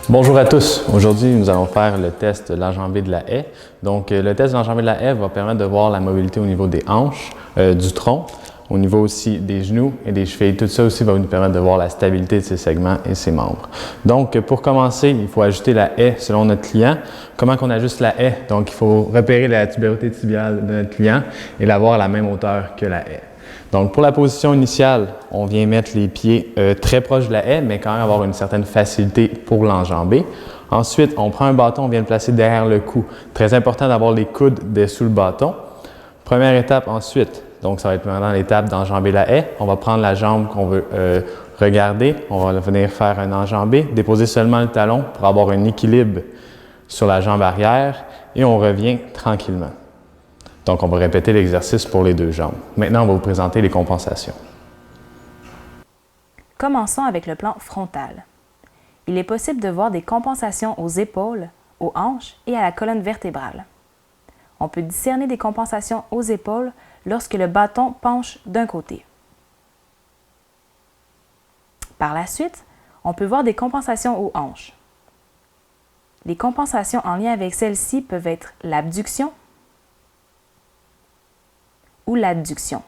Bonjour à tous. Aujourd'hui, nous allons faire le test de l'enjambée de la haie. Donc, le test de l'enjambée de la haie va permettre de voir la mobilité au niveau des hanches, du tronc, au niveau aussi des genoux et des chevilles. Tout ça aussi va nous permettre de voir la stabilité de ses segments et ses membres. Donc, pour commencer, il faut ajuster la haie selon notre client. Comment qu'on ajuste la haie? Donc, il faut repérer la tuberosité tibiale de notre client et l'avoir à la même hauteur que la haie. Donc, pour la position initiale, on vient mettre les pieds très proches de la haie, mais quand même avoir une certaine facilité pour l'enjamber. Ensuite, on prend un bâton, on vient le placer derrière le cou. Très important d'avoir les coudes dessous le bâton. Première étape ensuite, donc ça va être maintenant l'étape d'enjamber la haie. On va prendre la jambe qu'on veut regarder, on va venir faire un enjambé, déposer seulement le talon pour avoir un équilibre sur la jambe arrière et on revient tranquillement. Donc, on va répéter l'exercice pour les deux jambes. Maintenant, on va vous présenter les compensations. Commençons avec le plan frontal. Il est possible de voir des compensations aux épaules, aux hanches et à la colonne vertébrale. On peut discerner des compensations aux épaules lorsque le bâton penche d'un côté. Par la suite, on peut voir des compensations aux hanches. Les compensations en lien avec celles-ci peuvent être l'abduction ou l'adduction,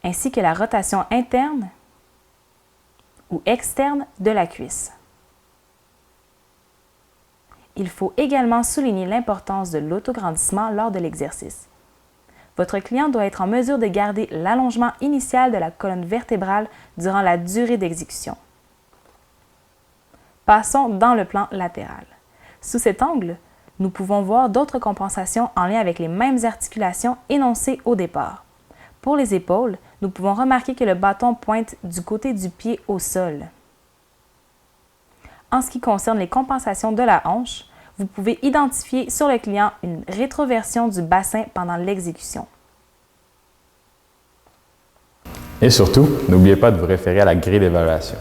ainsi que la rotation interne ou externe de la cuisse. Il faut également souligner l'importance de l'autograndissement lors de l'exercice. Votre client doit être en mesure de garder l'allongement initial de la colonne vertébrale durant la durée d'exécution. Passons dans le plan latéral. Sous cet angle, nous pouvons voir d'autres compensations en lien avec les mêmes articulations énoncées au départ. Pour les épaules, nous pouvons remarquer que le bâton pointe du côté du pied au sol. En ce qui concerne les compensations de la hanche, vous pouvez identifier sur le client une rétroversion du bassin pendant l'exécution. Et surtout, n'oubliez pas de vous référer à la grille d'évaluation.